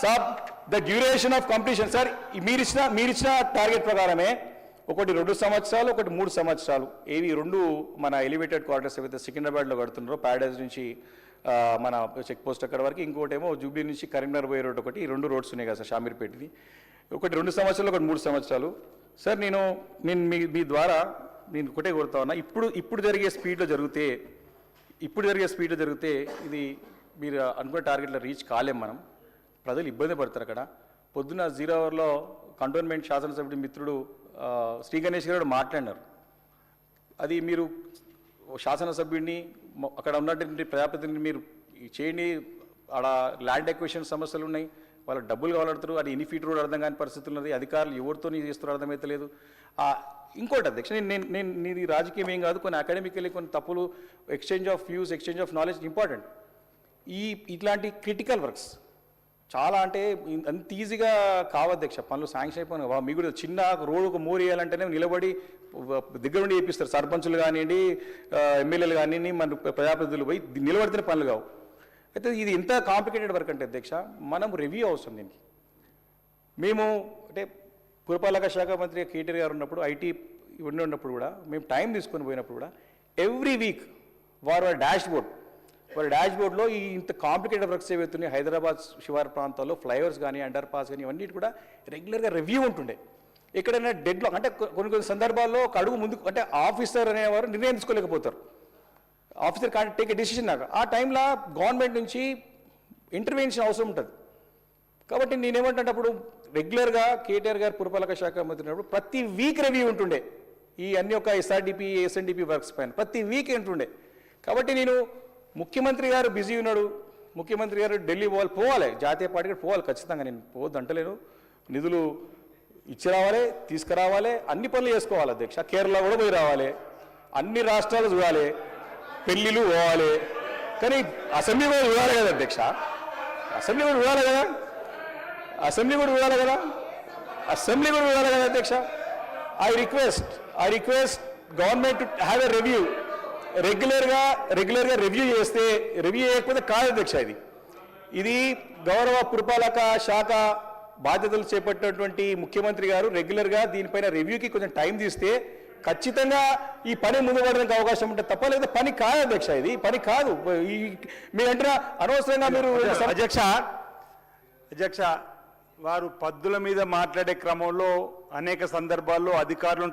sir the duration of completion sir మీరిచ్చిన target ప్రకారమే ఒకటి 2 సంవత్సరాలు ఒకటి 3 సంవత్సరాలు ఏవి రెండు మన ఎలివేటెడ్ క్వార్టర్స్ ఏవైతే సికింద్రాబాద్లో కడుతున్నారో ప్యారడైజ్ నుంచి మన చెక్ పోస్ట్ అక్కడ వరకు ఇంకోటి ఏమో జూబ్లీ నుంచి కరీంనగర్ పోయే రోడ్ ఒకటి ఈ 2 రోడ్స్ ఉన్నాయి కదా సార్ షామీర్పేటది ఒకటి 2 సంవత్సరాలు ఒకటి 3 సంవత్సరాలు సార్ నేను మీ ద్వారా నేను ఒకటే కోరుతా ఉన్నా ఇప్పుడు జరిగే స్పీడ్లో జరిగితే ఇది మీరు అనుకునే టార్గెట్లో రీచ్ కాలేం మనం ప్రజలు ఇబ్బంది పడతారు అక్కడ పొద్దున 0 అవర్లో కంటోన్మెంట్ శాసనసభ్యుడి మిత్రుడు శ్రీ గణేష్ గారు మాట్లాడినారు అది మీరు శాసనసభ్యుడిని అక్కడ ఉన్నటువంటి ప్రజాప్రతినిధిని మీరు చేయండి ఆడ ల్యాండ్ ఎక్విజిషన్ సమస్యలు ఉన్నాయి వాళ్ళకి డబ్బులు కావాలంటారు అది ఎన్ని ఫీట్ రోడ్ అర్థం కాని పరిస్థితులు ఉన్నది అధికారులు ఎవరితో చేస్తారో అర్థమైతలేదు ఇంకోటి అధ్యక్ష నేను నీది రాజకీయం ఏం కాదు కొన్ని అకాడమికలీ కొన్ని తప్పులు exchange of views exchange of knowledge important ఇట్లాంటి క్రిటికల్ వర్క్స్ చాలా అంటే అంత ఈజీగా కావద్దక్ష పనులు శాంక్షన్ అయిపోయినాయి మీకు కూడా చిన్న రోడ్ ఒక మోర్ వేయాలంటేనే నిలబడి దగ్గర నుండి చేపిస్తారు సర్పంచులు కానివ్వండి ఎమ్మెల్యేలు కానివ్వండి మన ప్రజాప్రతినిధులు పోయి నిలబడితేనే పనులు కావు అయితే ఇది ఎంత కాంప్లికేటెడ్ వర్క్ అంటే అధ్యక్ష మనం రివ్యూ అవసరం దీనికి మేము అంటే పురపాలక శాఖ మంత్రి కేటీఆర్ గారు ఉన్నప్పుడు ఐటీ ఇవన్నీ ఉన్నప్పుడు కూడా మేము టైం తీసుకొని పోయినప్పుడు కూడా ఎవ్రీ వీక్ వారి డాష్బోర్డ్లో ఈ ఇంత కాంప్లికేటెడ్ వర్క్స్ ఏవైతున్నాయి హైదరాబాద్ శివారు ప్రాంతాల్లో ఫ్లైఓవర్స్ కానీ అండర్ పాస్ కానీ ఇవన్నీ కూడా రెగ్యులర్గా రివ్యూ ఉంటుండే ఎక్కడైనా డెడ్లాక్ అంటే కొన్ని సందర్భాల్లో ఒక అడుగు ముందుకు అంటే ఆఫీసర్ అనేవారు నిర్ణయం తీసుకోలేకపోతారు officer can't take a decision నాకు ఆ టైంలో గవర్నమెంట్ నుంచి ఇంటర్వెన్షన్ అవసరం ఉంటుంది కాబట్టి నేనేమంటే అప్పుడు రెగ్యులర్గా కేటీఆర్ గారు పురపాలక శాఖ మంత్రి ప్రతి వీక్ రివ్యూ ఉంటుండే ఈ అన్ని ఒక ఎస్ఆర్డిపి ఎస్ఎన్డిపి వర్క్స్ పైన ప్రతి వీక్ ఉంటుండే కాబట్టి నేను ముఖ్యమంత్రి గారు బిజీ ఉన్నాడు ముఖ్యమంత్రి గారు ఢిల్లీ పోవాలి జాతీయ పార్టీకి పోవాలి ఖచ్చితంగా నేను పోవద్దు అంటలేను నిధులు ఇచ్చి రావాలి తీసుకురావాలి అన్ని పనులు చేసుకోవాలి అధ్యక్ష కేరళ కూడా పోయి రావాలి అన్ని రాష్ట్రాలు చూడాలి పెళ్ళిళ్ళు పోవాలి కానీ అసెంబ్లీ కూడా చూడాలి కదా అధ్యక్ష అసెంబ్లీ కూడా చూడాలి కదా అధ్యక్ష I request government to have a review రెగ్యులర్గా రివ్యూ చేస్తే రివ్యూ చేయకపోతే కాదు అధ్యక్ష ఇది గౌరవ పురపాలక శాఖ బాధ్యతలు చేపట్టినటువంటి ముఖ్యమంత్రి గారు రెగ్యులర్గా దీనిపైన రివ్యూకి కొంచెం టైం తీస్తే ఖచ్చితంగా ఈ పని ముందు పడడానికి అవకాశం ఉంటే తప్ప లేదా పని కాదు అధ్యక్ష ఇది పని కాదు మీరంటారా అనవసరంగా మీరు అధ్యక్ష వారు పద్దుల మీద మాట్లాడే క్రమంలో అనేక సందర్భాల్లో అధికారులను